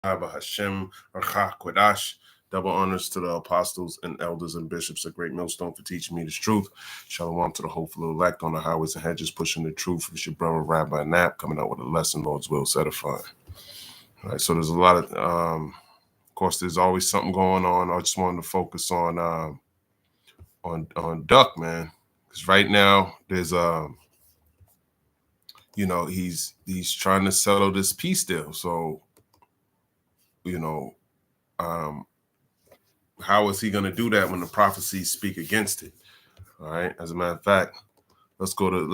Hashem Archa Kodash. Double honors to the apostles and elders and bishops, a great millstone for teaching me this truth. Shalom to the hopeful elect on the highways and hedges, pushing the truth. It's your brother Rabbi Knapp coming out with a lesson, Lord's will, edifying. All right, so there's a lot of course, there's always something going on. I just wanted to focus on Duck, man, because right now there's he's trying to settle this peace deal. So how is he going to do that when the prophecies speak against it? All right. As a matter of fact, let's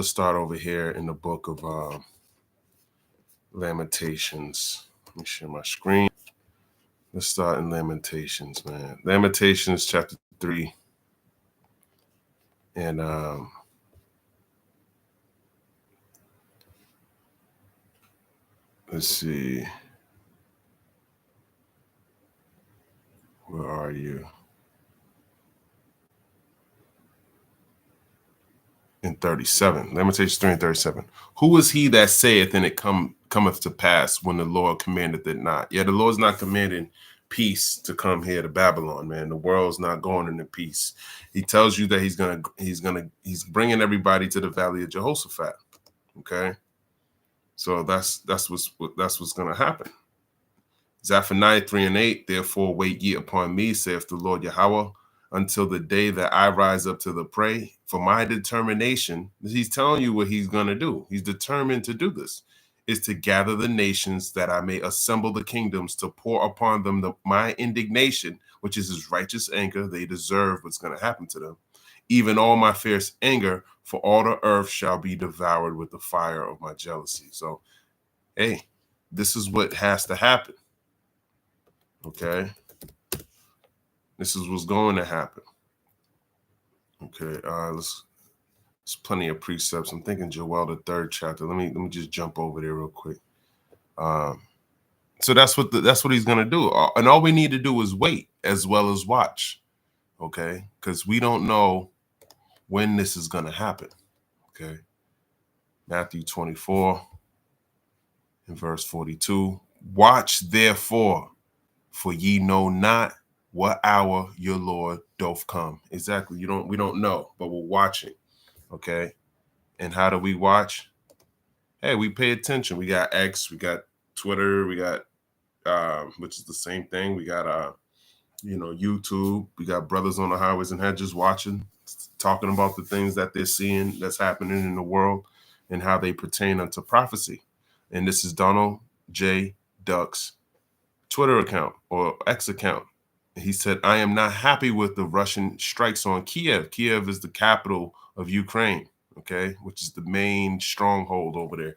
start over here in the book of Lamentations. Let me share my screen. Let's start in Lamentations, man. Lamentations chapter 3. And let's see. Where are you? In 37. Lamentations 3 and 37. Who is he that saith and it cometh to pass when the Lord commandeth it not? Yeah, the Lord's not commanding peace to come here to Babylon, man. The world's not going into peace. He tells you that he's bringing everybody to the valley of Jehoshaphat. Okay, so that's what's gonna happen. Zephaniah 3 and 8. Therefore wait ye upon me, saith the Lord Yahweh, until the day that I rise up to the prey. For my determination, he's telling you what he's going to do. He's determined to do this, is to gather the nations that I may assemble the kingdoms to pour upon them my indignation, which is his righteous anger. They deserve what's going to happen to them. Even all my fierce anger, for all the earth shall be devoured with the fire of my jealousy. So, hey, this is what has to happen. Okay. This is what's going to happen. Okay, there's plenty of precepts. I'm thinking Joel, the 3rd chapter. Let me just jump over there real quick. So that's what he's gonna do, and all we need to do is wait as well as watch. Okay, because we don't know when this is gonna happen. Okay, Matthew 24 and verse 42. Watch therefore, for ye know not what hour your Lord doth come. Exactly. We don't know, but we're watching. Okay. And how do we watch? Hey, we pay attention. We got X, we got Twitter, we got which is the same thing. We got YouTube. We got brothers on the highways and hedges watching, talking about the things that they're seeing that's happening in the world and how they pertain unto prophecy. And this is Donald J. Duck's Twitter account or X account. He said, I am not happy with the Russian strikes on Kyiv. Kyiv is the capital of Ukraine, okay, which is the main stronghold over there.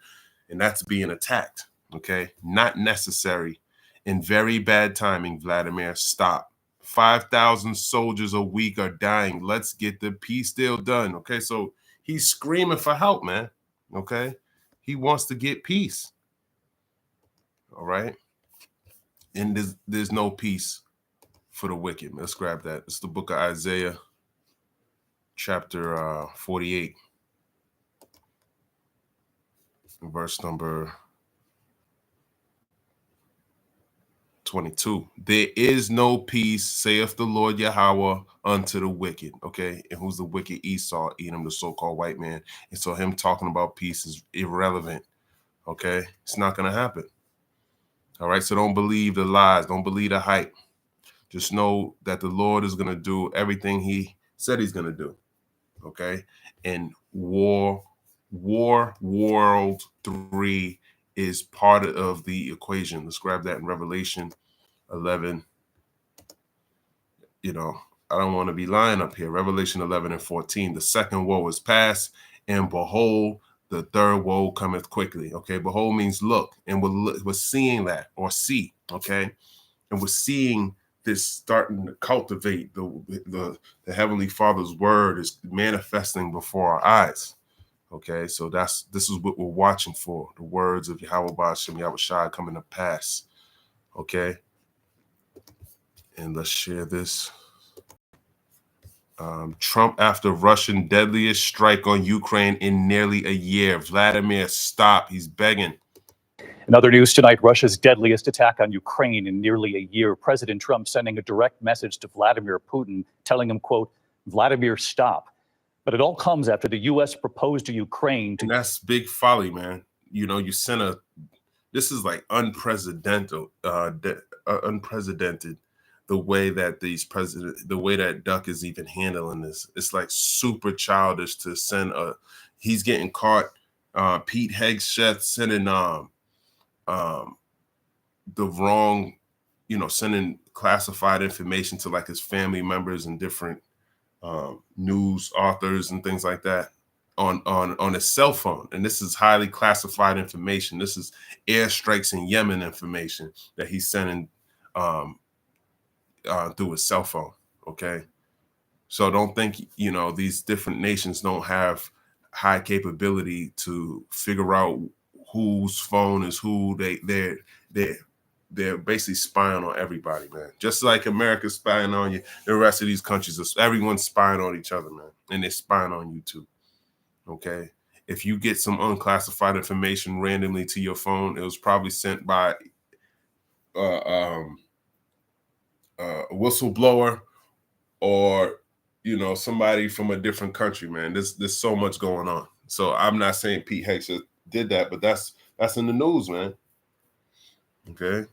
And that's being attacked, okay? Not necessary. In very bad timing, Vladimir, stop. 5,000 soldiers a week are dying. Let's get the peace deal done, okay? So he's screaming for help, man, okay? He wants to get peace, all right? And there's no peace for the wicked. Let's grab that. It's the book of Isaiah, chapter 48, verse number 22. There is no peace, saith the Lord Yahweh, unto the wicked. Okay, and who's the wicked? Esau, Edom, the so-called white man. And so him talking about peace is irrelevant. Okay, it's not going to happen. All right, so don't believe the lies. Don't believe the hype. Just know that the Lord is going to do everything he said he's going to do. Okay. And World 3 is part of the equation. Let's grab that in Revelation 11. I don't want to be lying up here. Revelation 11 and 14. The second woe is past, and behold, the third woe cometh quickly. Okay. Behold means look, and we're seeing that, or see. Okay. And we're seeing this starting to cultivate. The Heavenly Father's word is manifesting before our eyes. Okay, so this is what we're watching for. The words of Yahweh Ba'ashem Yahweh Shai coming to pass. Okay. And let's share this. Trump after Russian deadliest strike on Ukraine in nearly a year. Vladimir, stop. He's begging. In other news tonight, Russia's deadliest attack on Ukraine in nearly a year. President Trump sending a direct message to Vladimir Putin, telling him, quote, Vladimir, stop. But it all comes after the U.S. proposed to Ukraine to... And that's big folly, man. You know, you sent a... This is like unprecedented, unprecedented. The way that the way that Duck is even handling this, it's like super childish to send a. He's getting caught. Pete Hegseth sending the wrong, sending classified information to like his family members and different news authors and things like that on his cell phone. And this is highly classified information. This is airstrikes in Yemen information that he's sending through his cell phone. Okay. So don't think, these different nations don't have high capability to figure out whose phone is who. They're basically spying on everybody, man. Just like America's spying on you, the rest of these countries, everyone's spying on each other, man. And they're spying on you too. Okay. If you get some unclassified information randomly to your phone, it was probably sent by a whistleblower or, somebody from a different country, man. There's so much going on. So I'm not saying Pete Hegseth did that, but that's in the news, man. Okay.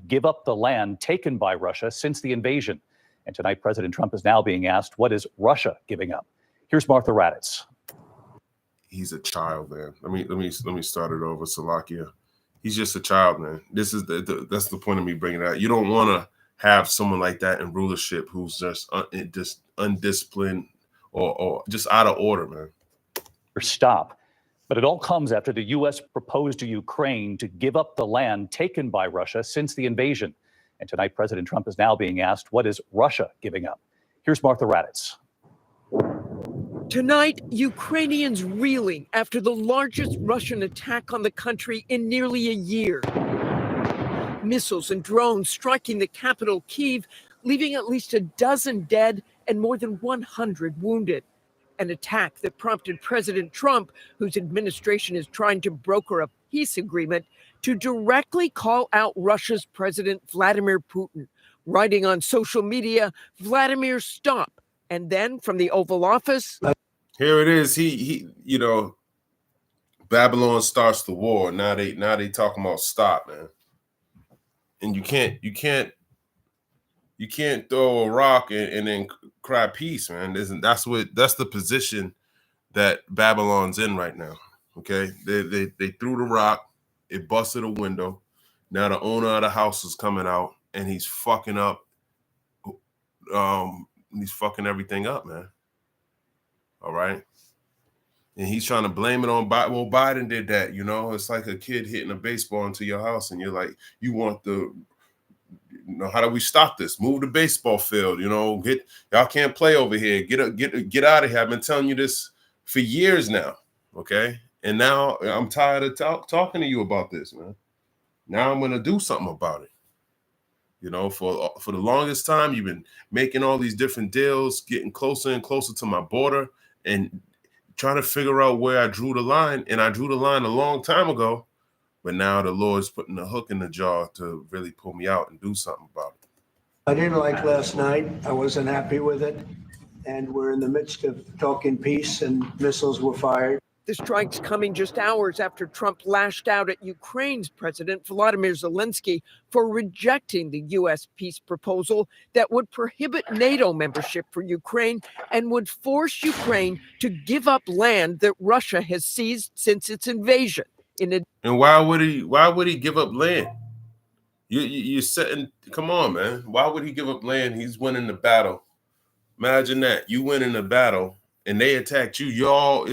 Give up the land taken by Russia since the invasion. And tonight, President Trump is now being asked, what is Russia giving up? Here's Martha Raddatz. He's a child, man. Let me start it over, Salakia. He's just a child, man. This is that's the point of me bringing it out. You don't want to have someone like that in rulership who's just undisciplined or just out of order, man. Stop. But it all comes after the U.S. proposed to Ukraine to give up the land taken by Russia since the invasion. And tonight, President Trump is now being asked, what is Russia giving up? Here's Martha Raddatz. Tonight, Ukrainians reeling after the largest Russian attack on the country in nearly a year. Missiles and drones striking the capital, Kyiv, leaving at least a dozen dead and more than 100 wounded. An attack that prompted President Trump, whose administration is trying to broker a peace agreement, to directly call out Russia's President Vladimir Putin, writing on social media, Vladimir, stop. And then from the Oval Office. Here it is. He Babylon starts the war. Now they talking about stop, man. And you can't throw a rock and then cry peace, man. That's the position that Babylon's in right now. Okay, they threw the rock, it busted a window. Now the owner of the house is coming out and he's fucking up. He's fucking everything up, man. All right. And he's trying to blame it on Biden. Well, Biden did that, It's like a kid hitting a baseball into your house and you're like, you want how do we stop this? Move the baseball field, y'all can't play over here. Get out of here. I've been telling you this for years now, okay? And now I'm tired of talking to you about this, man. Now I'm going to do something about it. For the longest time, you've been making all these different deals, getting closer and closer to my border and trying to figure out where I drew the line. And I drew the line a long time ago, but now the Lord's putting a hook in the jaw to really pull me out and do something about it. I didn't like last night. I wasn't happy with it. And we're in the midst of talking peace and missiles were fired. The strike's coming just hours after Trump lashed out at Ukraine's President Vladimir Zelensky for rejecting the U.S. peace proposal that would prohibit NATO membership for Ukraine and would force Ukraine to give up land that Russia has seized since its invasion. And why would he give up land? You're setting. Come on, man. Why would he give up land? He's winning the battle. Imagine that you win in the battle and they attacked you. You're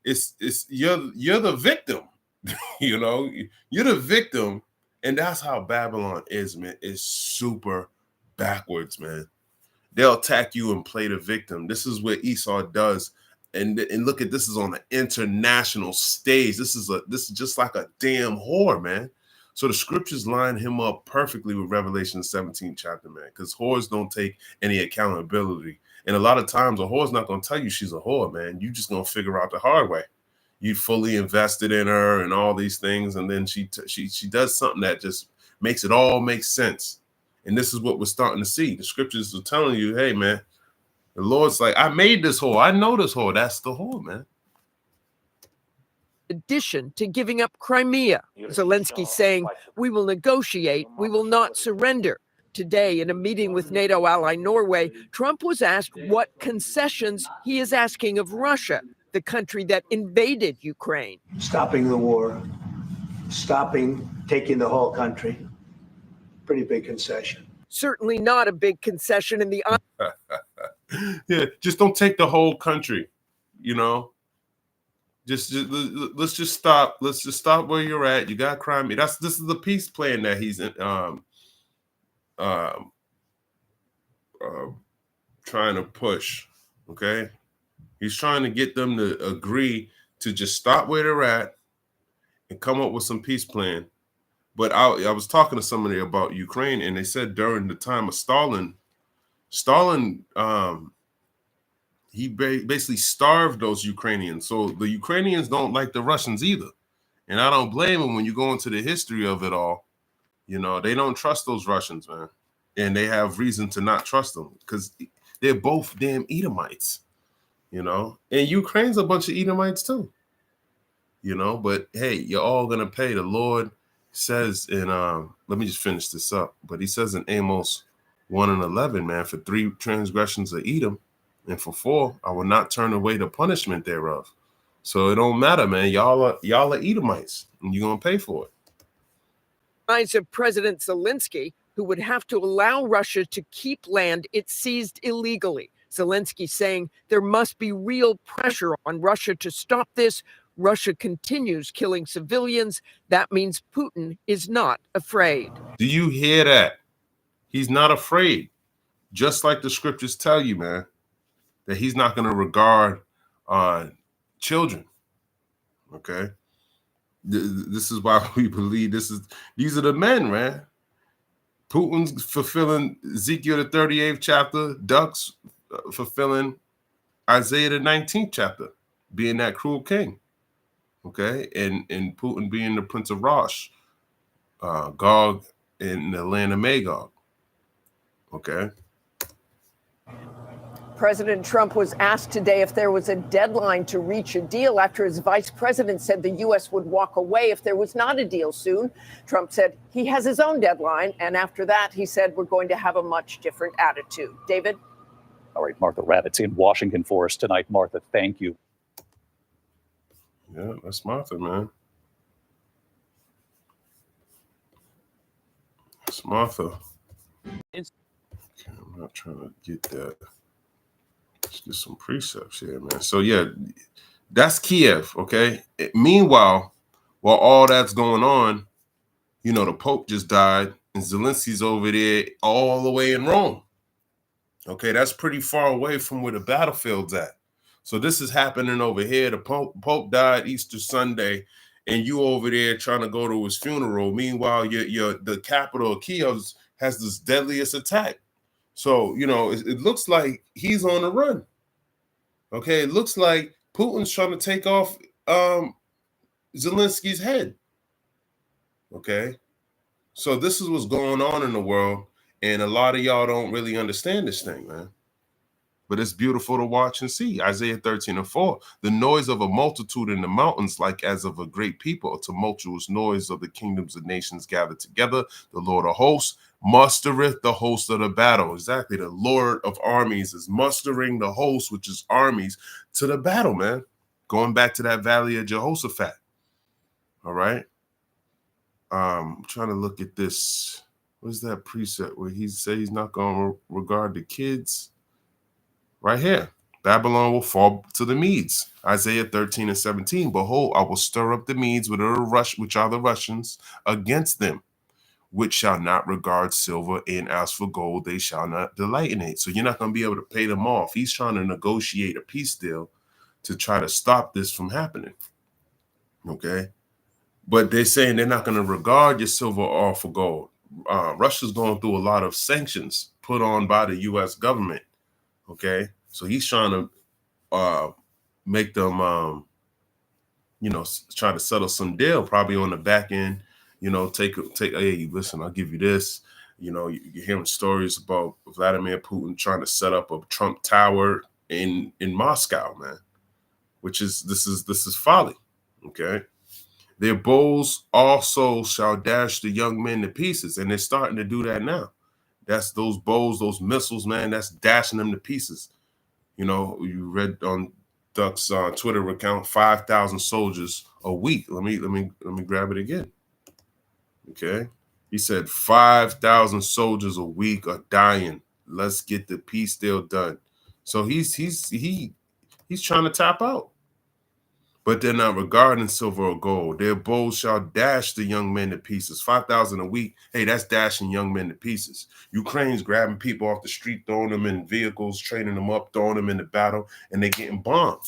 the victim. You're the victim, and that's how Babylon is, man. It's super backwards, man. They'll attack you and play the victim. This is what Esau does. And look at this is on an international stage. This is just like a damn whore, man. So the scriptures line him up perfectly with Revelation 17 chapter, man, because whores don't take any accountability. And a lot of times a whore's not going to tell you she's a whore, man. You just going to figure out the hard way. you fully invested in her and all these things, and then she does something that just makes it all make sense. And this is what we're starting to see. The scriptures are telling you, hey man, the Lord's like, I made this whore. I know this whore. That's the whore, man. Addition to giving up Crimea. Zelensky saying, we will negotiate, we will not surrender. Today, in a meeting with NATO ally Norway, Trump was asked what concessions he is asking of Russia, the country that invaded Ukraine. Stopping the war, taking the whole country. Pretty big concession. Certainly not a big concession in the yeah, just don't take the whole country, you know. Let's just stop. Let's just stop where you're at. You got Crimea. This is the peace plan that he's trying to push. Okay, he's trying to get them to agree to just stop where they're at and come up with some peace plan. But I was talking to somebody about Ukraine, and they said during the time of Stalin, he basically starved those Ukrainians. So the Ukrainians don't like the Russians either. And I don't blame them when you go into the history of it all. You know, they don't trust those Russians, man. And they have reason to not trust them because they're both damn Edomites, you know. And Ukraine's a bunch of Edomites too, you know. But hey, you're all going to pay. The Lord says in, let me just finish this up. But he says in Amos 1:11, man, for 3 transgressions of Edom, and for 4, I will not turn away the punishment thereof. So it don't matter, man. Y'all are Edomites, and you're gonna pay for it. Eyes of President Zelensky, who would have to allow Russia to keep land it seized illegally. Zelensky saying there must be real pressure on Russia to stop this. Russia continues killing civilians. That means Putin is not afraid. Do you hear that? He's not afraid. Just like the scriptures tell you, man, that he's not going to regard children. Okay, this is why we believe these are the men, man. Putin's fulfilling Ezekiel the 38th chapter. Ducks fulfilling Isaiah the 19th chapter, being that cruel king. Okay, and Putin being the Prince of Rosh, Gog in the land of Magog. Okay. President Trump was asked today if there was a deadline to reach a deal after his vice president said the U.S. would walk away if there was not a deal soon. Trump said he has his own deadline. And after that, he said we're going to have a much different attitude. David? All right, Martha Raddatz in Washington for us tonight. Martha, thank you. Yeah, that's Martha, man. That's Martha. Okay, I'm not trying to get that. Let's get some precepts here, man. So yeah, that's Kyiv. Okay. Meanwhile, while all that's going on, you know, the Pope just died, and Zelensky's over there all the way in Rome. Okay, that's pretty far away from where the battlefield's at. So this is happening over here. The Pope died Easter Sunday, and you over there trying to go to his funeral. Meanwhile, the capital of Kyiv has this deadliest attack. So, you know, it looks like he's on the run. Okay, it looks like Putin's trying to take off Zelensky's head. Okay, so this is what's going on in the world, and a lot of y'all don't really understand this thing, man. But it's beautiful to watch and see. Isaiah 13:4, the noise of a multitude in the mountains, like as of a great people, a tumultuous noise of the kingdoms of nations gathered together. The Lord of hosts mustereth the host of the battle. Exactly. The Lord of armies is mustering the host, which is armies, to the battle, man. Going back to that valley of Jehoshaphat. All right. I'm trying to look at this. What is that precept where he says he's not going to regard the kids? Right here. Babylon will fall to the Medes. Isaiah 13:17. Behold, I will stir up the Medes, which are the Russians, against them, which shall not regard silver, and as for gold, they shall not delight in it. So you're not going to be able to pay them off. He's trying to negotiate a peace deal to try to stop this from happening. Okay. But they're saying they're not going to regard your silver or for gold. Russia's going through a lot of sanctions put on by the U.S. government. Okay, so he's trying to make them try to settle some deal, probably on the back end, take, hey, listen, I'll give you this. You're hearing stories about Vladimir Putin trying to set up a Trump Tower in Moscow, man, this is folly. Okay. Their bows also shall dash the young men to pieces. And they're starting to do that now. That's those bows, those missiles, man, that's dashing them to pieces. You read on Duck's Twitter account, 5,000 soldiers a week. Let me grab it again. Okay. He said 5,000 soldiers a week are dying. Let's get the peace deal done. So he's trying to tap out. But they're not regarding silver or gold. Their bows shall dash the young men to pieces. 5,000 a week. Hey, that's dashing young men to pieces. Ukraine's grabbing people off the street, throwing them in vehicles, training them up, throwing them into battle, and they're getting bombed.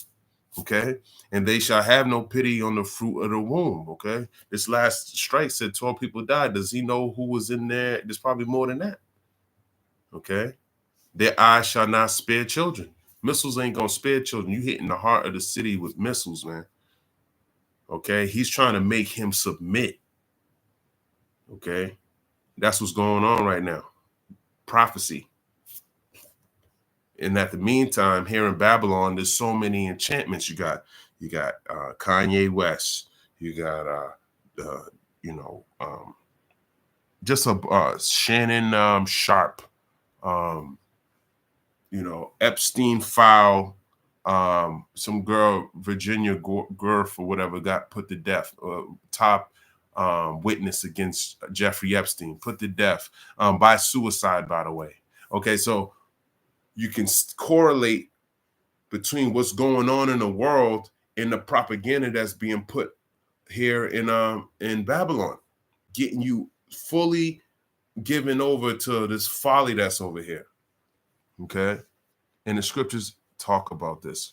Okay? And they shall have no pity on the fruit of the womb. Okay? This last strike said 12 people died. Does he know who was in there? There's probably more than that. Okay? Their eyes shall not spare children. Missiles ain't going to spare children. You hitting the heart of the city with missiles, man. Okay? He's trying to make him submit. Okay? That's what's going on right now. Prophecy. And at the meantime, here in Babylon, there's so many enchantments. You got Kanye West. You got just a Shannon Sharp. Epstein file. Some girl, Virginia Gurf or whatever, got put to death. Top witness against Jeffrey Epstein, put to death by suicide, by the way. Okay, so you can correlate between what's going on in the world and the propaganda that's being put here in Babylon, getting you fully given over to this folly that's over here. Okay, and the scriptures talk about this.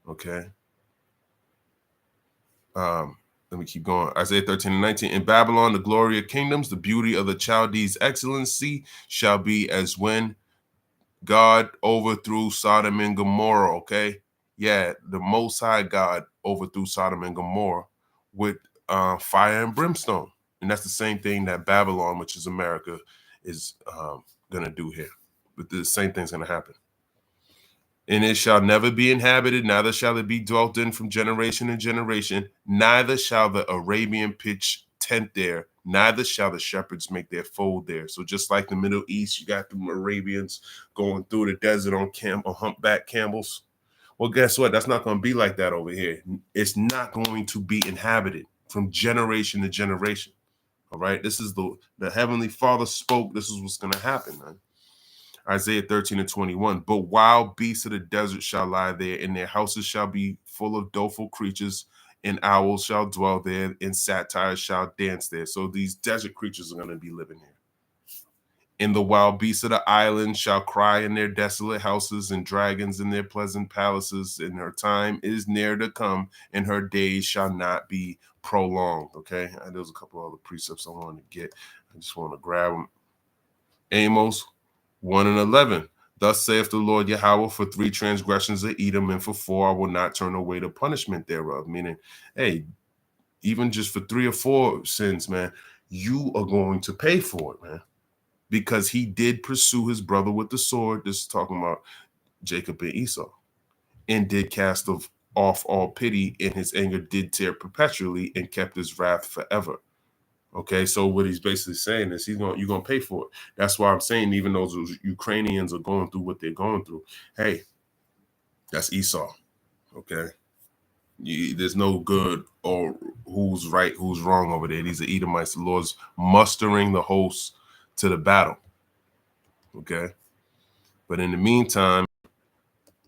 Okay. Let me keep going. Isaiah 13:19. In Babylon, the glory of kingdoms, the beauty of the Chaldees' excellency shall be as when God overthrew Sodom and Gomorrah. Okay. Yeah, the Most High God overthrew Sodom and Gomorrah with fire and brimstone. And that's the same thing that Babylon, which is America, is going to do here. But the same thing's going to happen. And it shall never be inhabited, neither shall it be dwelt in from generation to generation, neither shall the Arabian pitch tent there, neither shall the shepherds make their fold there. So just like the Middle East, you got the Arabians going through the desert on humpback camels. Well, guess what? That's not going to be like that over here. It's not going to be inhabited from generation to generation. All right? This is the Heavenly Father spoke. This is what's going to happen, man. Isaiah 13:21. But wild beasts of the desert shall lie there, and their houses shall be full of doleful creatures, and owls shall dwell there, and satyrs shall dance there. So these desert creatures are going to be living here. And the wild beasts of the island shall cry in their desolate houses, and dragons in their pleasant palaces. And her time is near to come, and her days shall not be prolonged. Okay, there's a couple other precepts I wanted to get. I just want to grab them. Amos 1:11. Thus saith the Lord Yahweh, for 3 transgressions of Edom, and for 4 I will not turn away the punishment thereof. Meaning, hey, even just for 3 or 4 sins, man, you are going to pay for it, man. Because he did pursue his brother with the sword. This is talking about Jacob and Esau. And did cast off all pity, and his anger did tear perpetually, and kept his wrath forever. Okay, so what he's basically saying is you're gonna pay for it. That's why I'm saying, even though those Ukrainians are going through what they're going through, hey, that's Esau. Okay, there's no good or who's right, who's wrong over there. These are Edomites. The Lord's mustering the hosts to the battle. Okay, but in the meantime,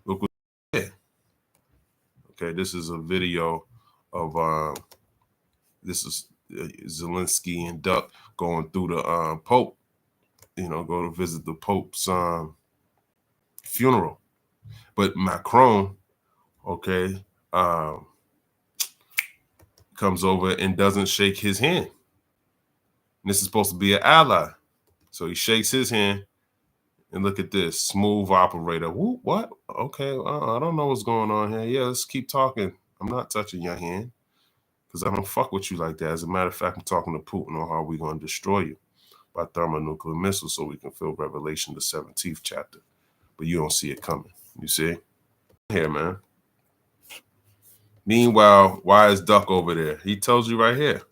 look what. Okay, this is a video of this is Zelensky and Duck going through the Pope, go to visit the Pope's funeral. But Macron, okay, comes over and doesn't shake his hand. And this is supposed to be an ally. So he shakes his hand, and look at this, smooth operator. Woo, what? Okay, I don't know what's going on here. Yeah, let's keep talking. I'm not touching your hand because I don't fuck with you like that. As a matter of fact, I'm talking to Putin on how we're going to destroy you by thermonuclear missiles so we can fill Revelation, the 17th chapter. But you don't see it coming. You see? Here, man. Meanwhile, why is Duck over there? He tells you right here.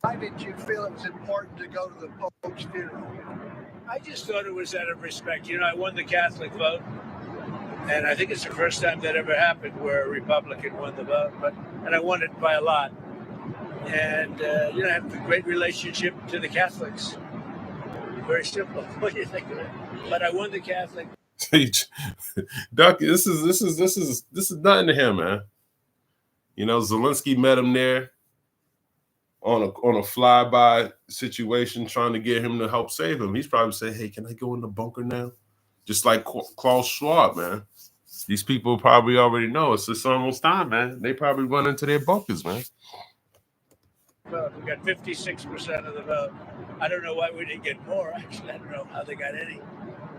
Why did you feel it was important to go to the Pope's funeral? I just thought it was out of respect. You know, I won the Catholic vote, and I think it's the first time that ever happened where a Republican won the vote, and I won it by a lot. And, you know, I have a great relationship to the Catholics. Very simple. What do you think of it? But I won the Catholic. Duck, this is nothing to him, man. You know, Zelensky met him there on a flyby situation, trying to get him to help save him. He's probably saying, "Hey, can I go in the bunker now?" Just like Klaus Schwab, man. These people probably already know it's almost time, man. They probably run into their bunkers, man. Well, we got 56% of the vote. I don't know why we didn't get more. Actually, I don't know how they got any.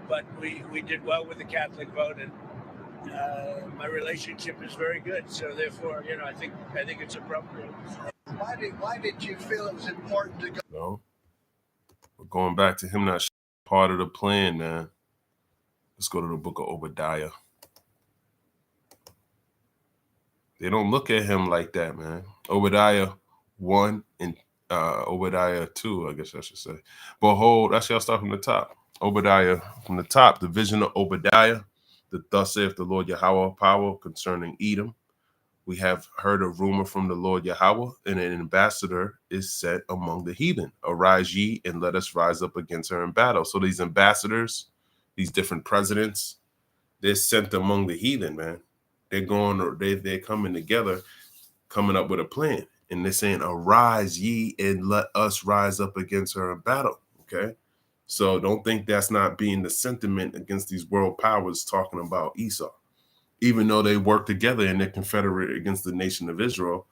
But we did well with the Catholic vote, and my relationship is very good. So therefore, you know, I think it's appropriate. Why did you feel it was important to go? No, but going back to him not part of the plan, man. Let's go to the book of Obadiah. They don't look at him like that, man. Obadiah 1 and Obadiah 2, I guess I should say. Behold, actually, I'll start from the top. Obadiah from the top, the vision of Obadiah, the thus saith the Lord Yahweh power concerning Edom. We have heard a rumor from the Lord Yahweh, and an ambassador is set among the heathen. Arise ye, and let us rise up against her in battle. So these ambassadors, these different presidents, they're sent among the heathen, man. They're coming together, coming up with a plan. And they're saying, arise ye, and let us rise up against her in battle, okay? So don't think that's not being the sentiment against these world powers talking about Esau. Even though they work together and they're confederate against the nation of Israel,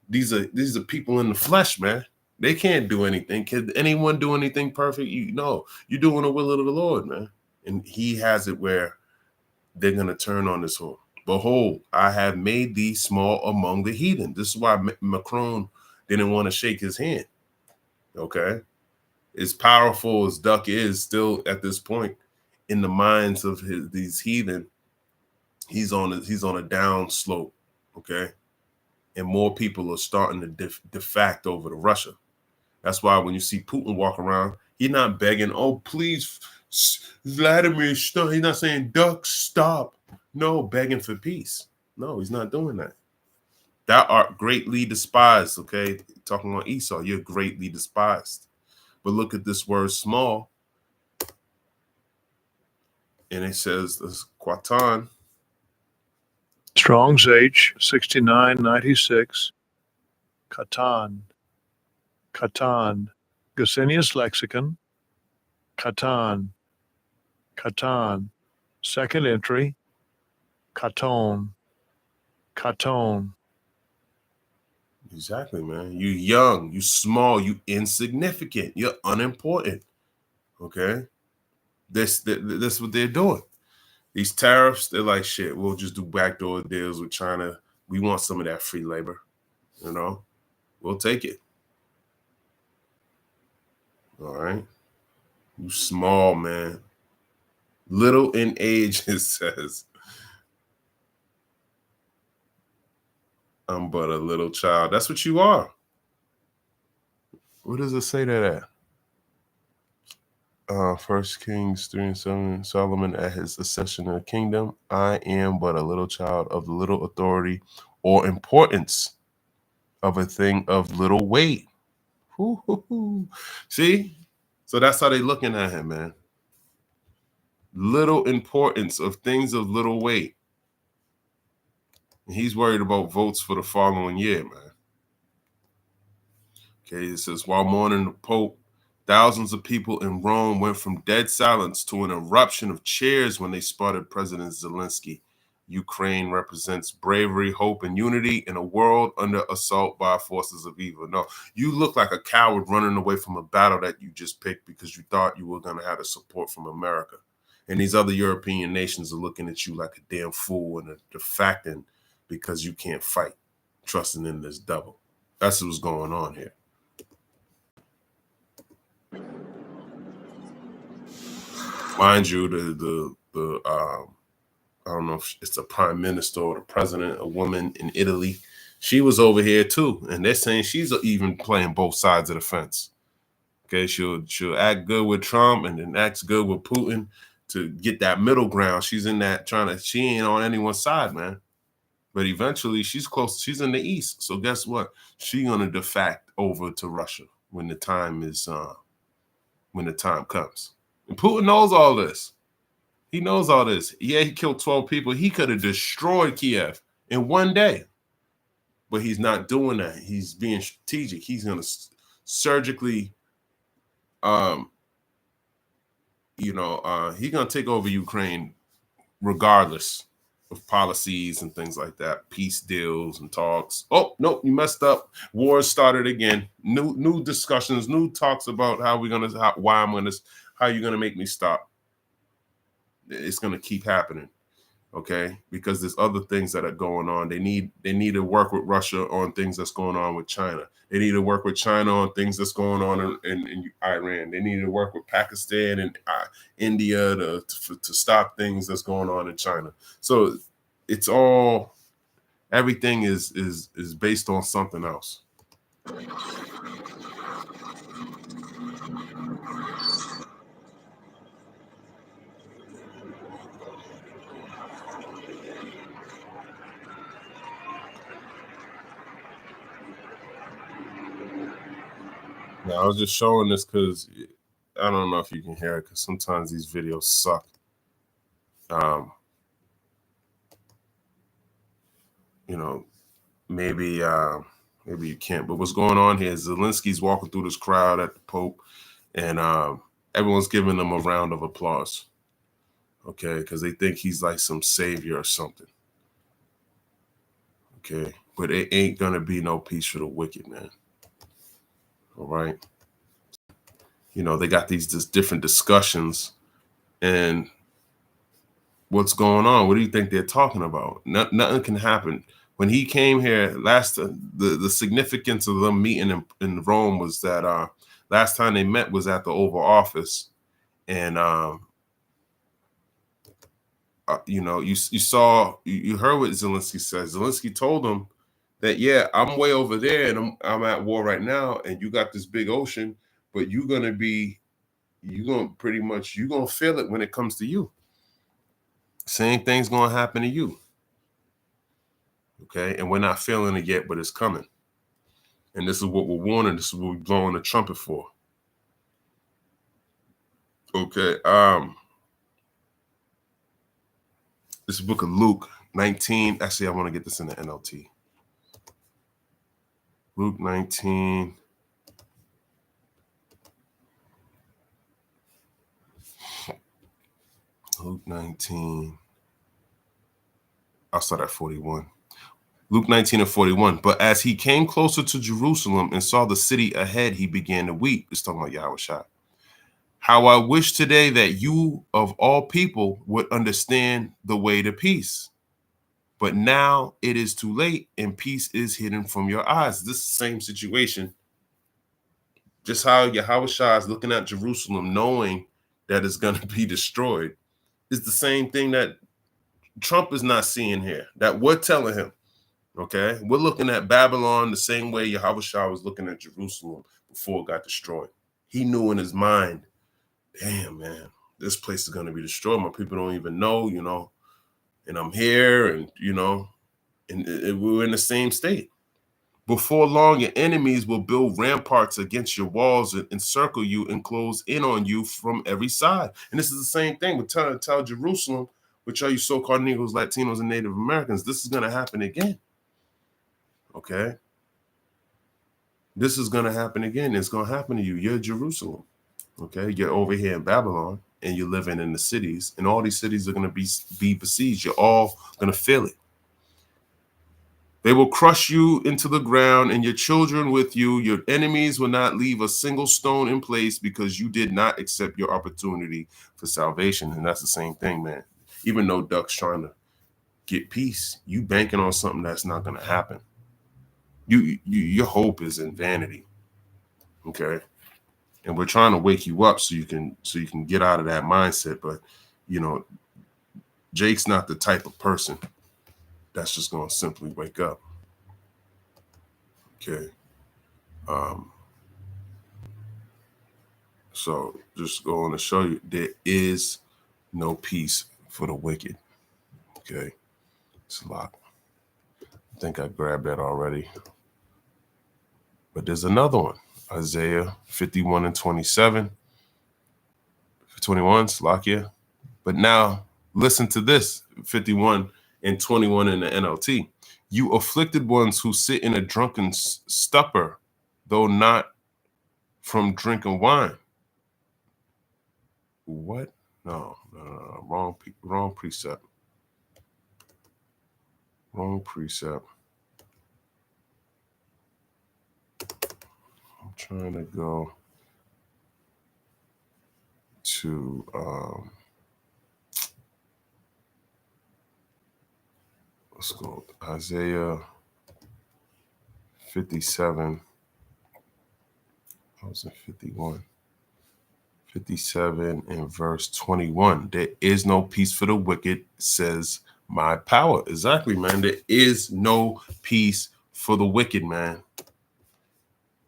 these are people in the flesh, man. They can't do anything. Can anyone do anything perfect? You're doing the will of the Lord, man. And he has it where they're going to turn on this whole. Behold, I have made thee small among the heathen. This is why Macron didn't want to shake his hand. Okay. As powerful as Duck is still at this point in the minds of these heathen, he's on a down slope, okay? And more people are starting to defect over to Russia. That's why when you see Putin walk around, he's not begging, oh, please, Vladimir, stop. He's not saying, Duck, stop. No, begging for peace. No, he's not doing that. Thou art greatly despised, okay? Talking about Esau, you're greatly despised. But look at this word small. And it says, this Quatan. Strong's H, 6996. Catan. Gesenius Lexicon. Catan. Second entry. Caton. Exactly, man. You young, you small, you insignificant, you're unimportant. Okay? This what they're doing. These tariffs, they're like, shit, we'll just do backdoor deals with China. We want some of that free labor. You know? We'll take it. All right? You small, man. Little in age, it says. I'm but a little child. That's what you are. What does it say that at? 1 Kings 3:7, Solomon at his accession of the kingdom. I am but a little child of little authority or importance, of a thing of little weight. See? So that's how they looking at him, man. Little importance, of things of little weight. And he's worried about votes for the following year, man. Okay, it says, while mourning the Pope, thousands of people in Rome went from dead silence to an eruption of cheers when they spotted President Zelensky. Ukraine represents bravery, hope, and unity in a world under assault by forces of evil. No, you look like a coward running away from a battle that you just picked because you thought you were going to have the support from America. And these other European nations are looking at you like a damn fool and they're defecting because you can't fight, trusting in this devil. That's what's going on here. Mind you, the I don't know if it's the prime minister or the president, a woman in Italy, she was over here too, and they're saying she's even playing both sides of the fence. Okay, she'll act good with Trump and then acts good with Putin to get that middle ground. She's in that she ain't on anyone's side, man. But eventually she's close. She's in the East. So guess what? She's gonna defect over to Russia when the time comes. And Putin knows all this. He knows all this. Yeah, he killed 12 people. He could have destroyed Kyiv in one day. But he's not doing that. He's being strategic. He's gonna surgically he's gonna take over Ukraine regardless of policies and things like that, peace deals and talks. Oh, nope, you messed up. War started again. New discussions, new talks about how you're gonna make me stop. It's gonna keep happening, okay? Because there's other things that are going on. They need to work with Russia on things that's going on with China. They need to work with China on things that's going on in Iran. They need to work with Pakistan and India to stop things that's going on in China. So it's all, everything is based on something else. Now, I was just showing this because I don't know if you can hear it, because sometimes these videos suck. Maybe you can't. But what's going on here is Zelensky's walking through this crowd at the Pope, and everyone's giving him a round of applause. Okay, because they think he's like some savior or something. Okay, but it ain't gonna be no peace for the wicked, man. All right. They got these different discussions, and what's going on? What do you think they're talking about? Nothing can happen. When he came here the significance of them meeting in Rome was that last time they met was at the Oval Office, and you heard what Zelensky said. Zelensky told him that, yeah, I'm way over there and I'm at war right now, and you got this big ocean, but you're gonna feel it when it comes to you. Same thing's gonna happen to you. Okay, and we're not feeling it yet, but it's coming. And this is what we're warning. This is what we're blowing the trumpet for. Okay, this book of Luke 19. Actually, I want to get this in the NLT. Luke 19. Luke 19. I'll start at 41. Luke 19 and 41. But as he came closer to Jerusalem and saw the city ahead, he began to weep. It's talking about Yahushua. How I wish today that you of all people would understand the way to peace. But now it is too late and peace is hidden from your eyes. This is the same situation. Just how Yahushua is looking at Jerusalem, knowing that it's going to be destroyed, is the same thing that Trump is not seeing here, that we're telling him. Okay, we're looking at Babylon the same way Yahushua was looking at Jerusalem before it got destroyed. He knew in his mind, damn, man, this place is going to be destroyed. My people don't even know, and I'm here, and, and we're in the same state. Before long, your enemies will build ramparts against your walls and encircle you and close in on you from every side. And this is the same thing with tell Jerusalem, which are you so-called Negroes, Latinos, and Native Americans. This is going to happen again. Okay? This is going to happen again. It's going to happen to you. You're Jerusalem. Okay? You're over here in Babylon, and you're living in the cities, and all these cities are going to be besieged. You're all going to feel it. They will crush you into the ground and your children with you. Your enemies will not leave a single stone in place because you did not accept your opportunity for salvation. And that's the same thing, man. Even though Duck's trying to get peace, you banking on something that's not going to happen. Your hope is in vanity. Okay. And we're trying to wake you up so you can get out of that mindset. But, you know, Jake's not the type of person that's just going to simply wake up. Okay. So just going to show you there is no peace for the wicked. Okay. It's a lot. I think I grabbed that already. But there's another one. Isaiah 51 and 27. 21, Slakia. But now listen to this, 51 and 21 in the NLT. You afflicted ones who sit in a drunken stupor, though not from drinking wine. What? No. Wrong precept. Wrong precept. I'm trying to go to let's go Isaiah 57. I was in 51. 57 and verse 21. There is no peace for the wicked, says my power. Exactly, man. There is no peace for the wicked, man.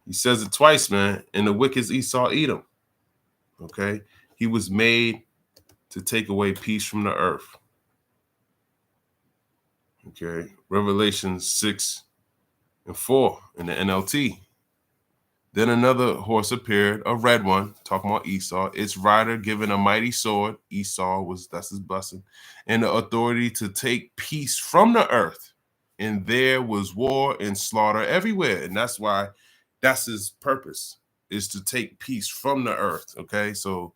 He says it twice, man. And the wicked Esau, Edom. Okay. He was made to take away peace from the earth. Okay. Revelation 6 and 4 in the NLT. Then another horse appeared, a red one, talking about Esau. Its rider given a mighty sword. That's his blessing. And the authority to take peace from the earth. And there was war and slaughter everywhere. And that's why that's his purpose, is to take peace from the earth. Okay. So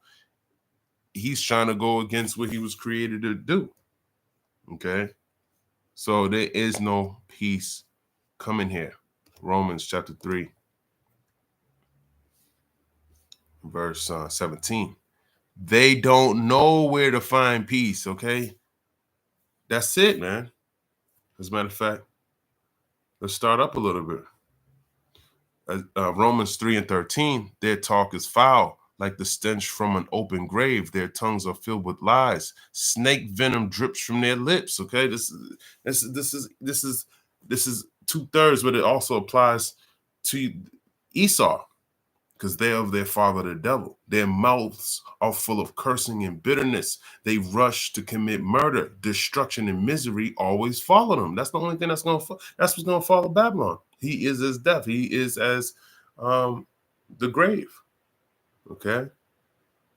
he's trying to go against what he was created to do. Okay. So there is no peace coming here. Romans chapter 3. Verse 17. They don't know where to find peace, okay? That's it, man. As a matter of fact, let's start up a little bit. Romans 3 and 13, their talk is foul, like the stench from an open grave. Their tongues are filled with lies. Snake venom drips from their lips, okay? This is 2/3, but it also applies to Esau, because they are of their father, the devil. Their mouths are full of cursing and bitterness. They rush to commit murder. Destruction and misery always follow them. That's the only thing that's what's going to follow Babylon. He is as death. He is as the grave. Okay?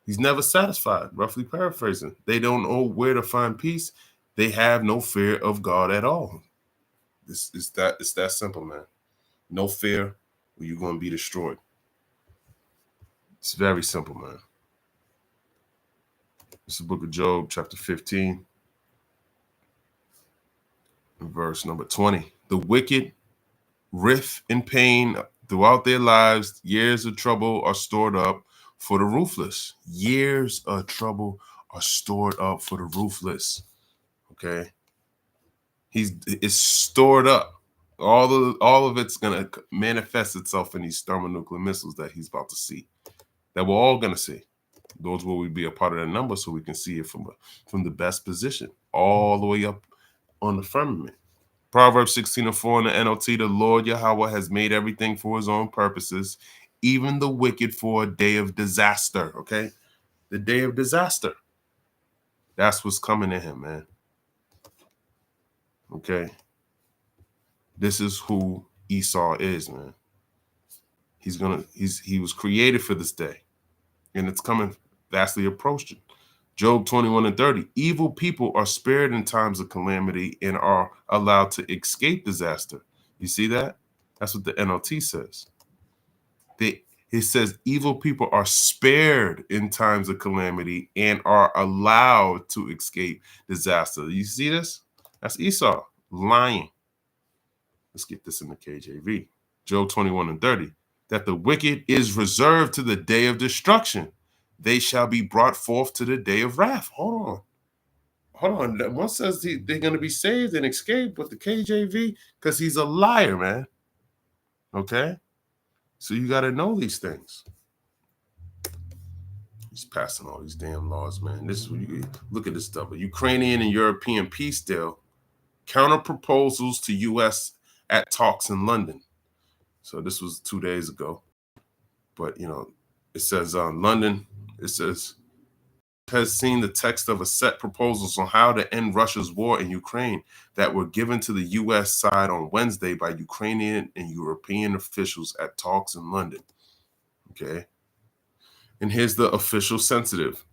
He's never satisfied, roughly paraphrasing. They don't know where to find peace. They have no fear of God at all. It's that simple, man. No fear, or you're going to be destroyed. It's very simple, man. It's the book of Job, chapter 15, verse number 20. The wicked riff in pain throughout their lives. Years of trouble are stored up for the ruthless. Years of trouble are stored up for the ruthless. Okay? It's stored up. All of it's going to manifest itself in these thermonuclear missiles that he's about to see. That we're all going to see. Those will be a part of that number so we can see it from the best position all the way up on the firmament. Proverbs 16 and 4 in the NLT, the Lord Yahweh has made everything for his own purposes, even the wicked for a day of disaster, okay? The day of disaster. That's what's coming to him, man. Okay? This is who Esau is, man. He was created for this day. And it's coming vastly approaching. Job 21 and 30. Evil people are spared in times of calamity and are allowed to escape disaster. You see that? That's what the NLT says. It says evil people are spared in times of calamity and are allowed to escape disaster. You see this? That's Esau lying. Let's get this in the KJV. Job 21 and 30. That the wicked is reserved to the day of destruction. They shall be brought forth to the day of wrath. Hold hold on. One says they're going to be saved and escape with the KJV because he's a liar, man. Okay? So you got to know these things. He's passing all these damn laws, man. This is what you look at this stuff. A Ukrainian and European peace deal, counter proposals to U.S. at talks in London. So this was 2 days ago. But, it says London, it says, has seen the text of a set proposals on how to end Russia's war in Ukraine that were given to the U.S. side on Wednesday by Ukrainian and European officials at talks in London. Okay. And here's the official sensitive.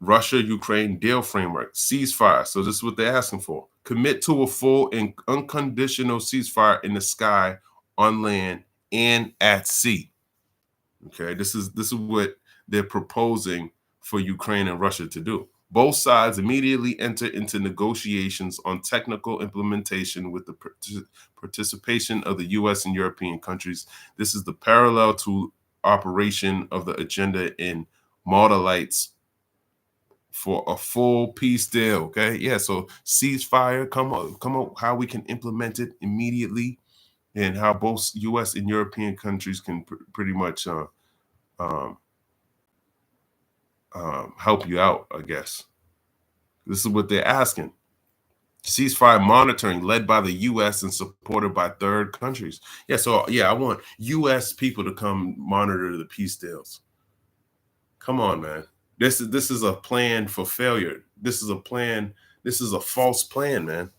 Russia-Ukraine deal framework, ceasefire. So this is what they're asking for. Commit to a full and unconditional ceasefire in the sky, on land, and at sea. Okay, this is what they're proposing for Ukraine and Russia to do. Both sides immediately enter into negotiations on technical implementation with the participation of the U.S. and European countries. This is the parallel to operation of the agenda in Malta Lights for a full peace deal. Okay, yeah. So ceasefire, come up, how we can implement it immediately, and how both U.S. and European countries can pretty much help you out. I guess this is what they're asking. Ceasefire monitoring led by the U.S. and supported by third countries. Yeah, so yeah, I want U.S. people to come monitor the peace deals. Come on, man. This is a plan for failure. This is a plan. This is a false plan, man.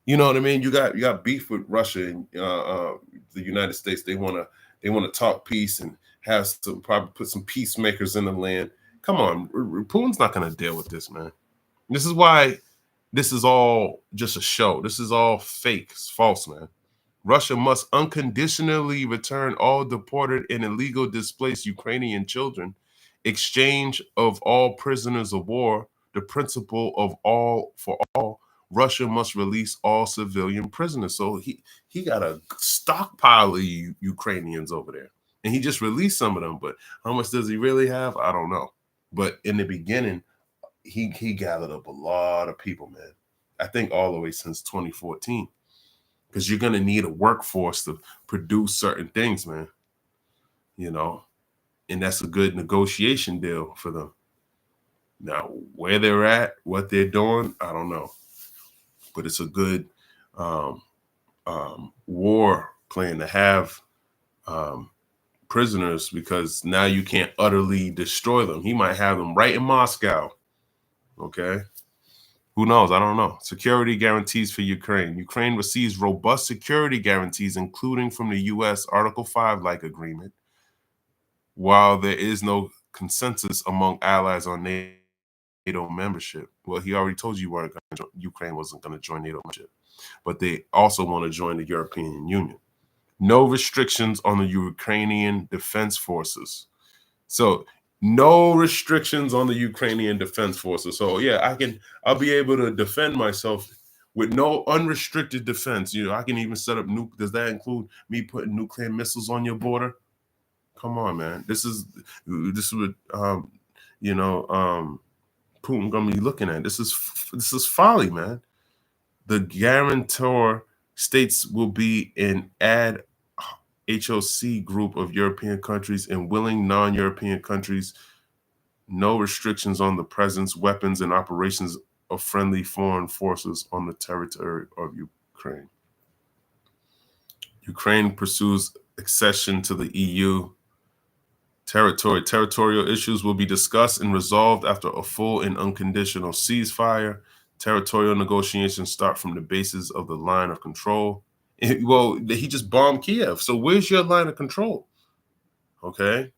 You know what I mean? You got beef with Russia and the United States. They want to talk peace and have to probably put some peacemakers in the land. Come on, Putin's not going to deal with this, man. This is why this is all just a show. This is all fake. It's false, man. Russia must unconditionally return all deported and illegal displaced Ukrainian children, exchange of all prisoners of war, the principle of all for all. Russia must release all civilian prisoners. So he got a stockpile of Ukrainians over there, and he just released some of them. But how much does he really have? I don't know. But in the beginning, he gathered up a lot of people, man. I think all the way since 2014, because you're gonna need a workforce to produce certain things, man. And that's a good negotiation deal for them. Now, where they're at, what they're doing, I don't know. But it's a good war plan to have prisoners, because now you can't utterly destroy them. He might have them right in Moscow. Okay. Who knows? I don't know. Security guarantees for Ukraine. Ukraine receives robust security guarantees, including from the U.S. Article 5-like agreement, while there is no consensus among allies on NATO membership. Well, he already told you Ukraine wasn't going to join NATO membership, but they also want to join the European Union. No restrictions on the Ukrainian defense forces. So no restrictions on the Ukrainian defense forces. So yeah, I'll be able to defend myself with no unrestricted defense. I can even set up does that include me putting nuclear missiles on your border? Come on, man. This is what Putin gonna be looking at. This is folly, man. The guarantor states will be an ad HOC group of European countries and willing non-European countries. No restrictions on the presence, weapons, and operations of friendly foreign forces on the territory of Ukraine. Ukraine pursues accession to the EU. Territorial issues will be discussed and resolved after a full and unconditional ceasefire. Territorial negotiations start from the basis of the line of control. Well, he just bombed Kyiv. So where's your line of control? Okay.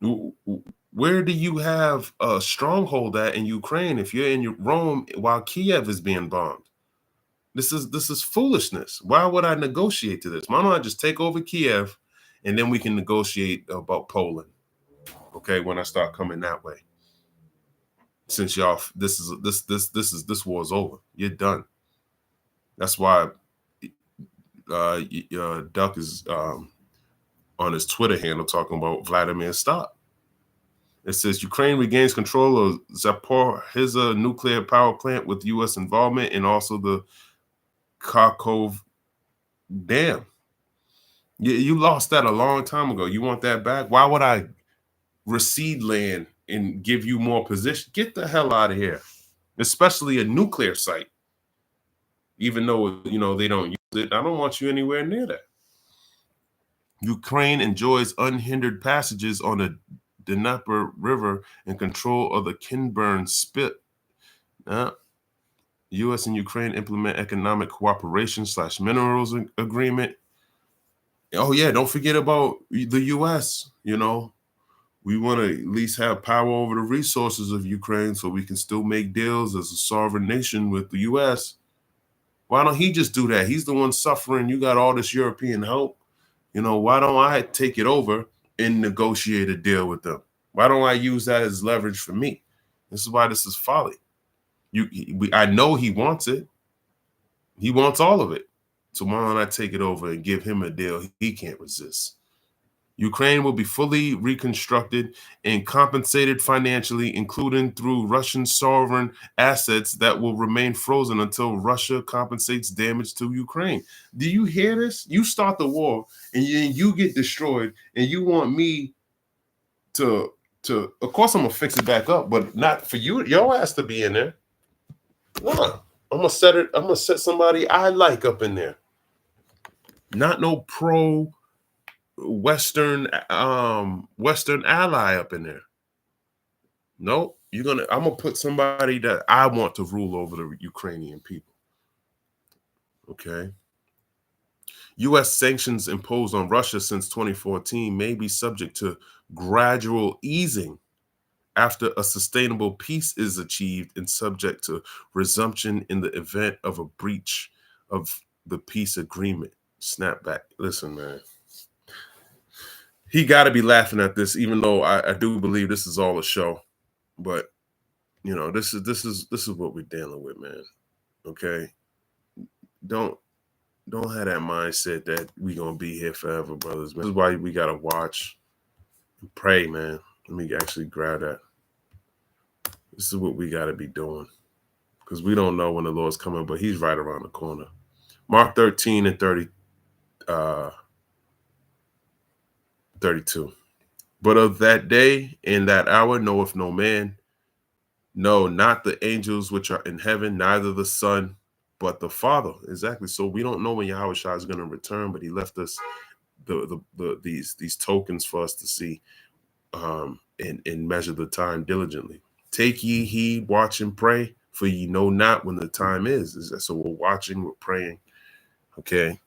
Where do you have a stronghold at in Ukraine if you're in Rome while Kyiv is being bombed? This is foolishness. Why would I negotiate to this? Why don't I just take over Kyiv and then we can negotiate about Poland? Okay, when I start coming that way. Since y'all, this war is over. You're done. That's why Duck is on his Twitter handle talking about Vladimir, stop. It says Ukraine regains control of Zaporizhzhia nuclear power plant with U.S. involvement, and also the Kharkov dam. You lost that a long time ago. You want that back? Why would I recede land and give you more position? Get the hell out of here. Especially a nuclear site. Even though, you know, they don't use it. I don't want you anywhere near that. Ukraine enjoys unhindered passages on the Dnieper River and control of the Kinburn Spit. U.S. and Ukraine implement economic cooperation / minerals agreement. Oh, yeah, don't forget about the U.S., you know. We want to at least have power over the resources of Ukraine so we can still make deals as a sovereign nation with the U.S. Why don't he just do that? He's the one suffering. You got all this European help. You know, why don't I take it over and negotiate a deal with them? Why don't I use that as leverage for me? This is why this is folly. I know he wants it. He wants all of it. So why don't I take it over and give him a deal he can't resist? Ukraine will be fully reconstructed and compensated financially, including through Russian sovereign assets that will remain frozen until Russia compensates damage to Ukraine. Do you hear this? You start the war and you get destroyed, and you want me to of course I'm gonna fix it back up, but not for you, your ass to be in there. No, I'm gonna set somebody I like up in there. Not no pro Western ally up in there. No, I'm gonna put somebody that I want to rule over the Ukrainian people. Okay. U.S. sanctions imposed on Russia since 2014 may be subject to gradual easing after a sustainable peace is achieved and subject to resumption in the event of a breach of the peace agreement. Snapback. Listen, man. He got to be laughing at this, even though I do believe this is all a show. But you know, this is what we're dealing with, man. Okay, don't have that mindset that we're gonna be here forever, brothers. This is why we gotta watch and pray, man. Let me actually grab that. This is what we gotta be doing, because we don't know when the Lord's coming, but He's right around the corner. Mark 13 and 32. But of that day and that hour knoweth no man, no, not the angels which are in heaven, neither the Son, but the Father. Exactly. So we don't know when Yahweh Shai is going to return, but He left us these tokens for us to see and measure the time diligently. Take ye heed, watch and pray, for ye know not when the time is. So we're watching, we're praying. Okay.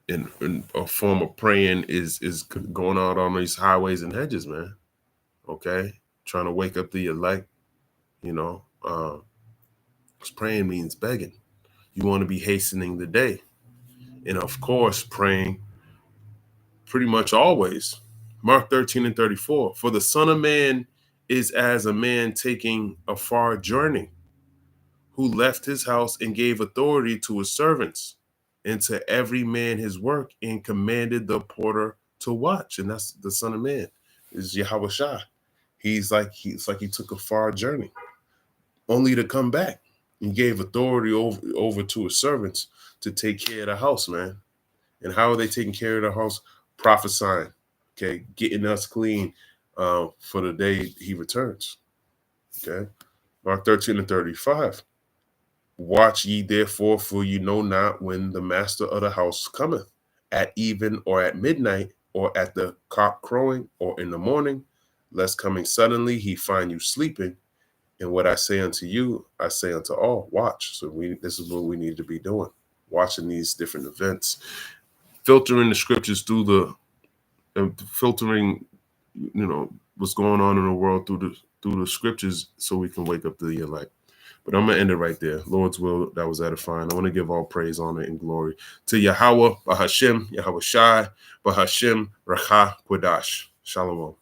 And a form of praying is going out on these highways and hedges, man. Okay, trying to wake up the elect. You know, because praying means begging. You want to be hastening the day, and of course, praying pretty much always. Mark 13 and 34. For the Son of Man is as a man taking a far journey, who left his house and gave authority to his servants, and to every man his work, and commanded the porter to watch. And that's the Son of Man, is Yahweh Shai. It's like he took a far journey, only to come back. He gave authority over to his servants to take care of the house, man. And how are they taking care of the house? Prophesying, okay, getting us clean for the day He returns. Okay, Mark 13 and 35. Watch ye therefore, for you know not when the master of the house cometh, at even or at midnight, or at the cock crowing, or in the morning, lest coming suddenly He find you sleeping. And what I say unto you, I say unto all, watch. So this is what we need to be doing, watching these different events, filtering the scriptures through filtering, you know, what's going on in the world through the scriptures, so we can wake up the elect. But I'm going to end it right there. Lord's will, that was edifying. I want to give all praise, honor, and glory to Yahweh, Bahashem, Yahweh Shai, Bahashem, Racha, Kodash. Shalom.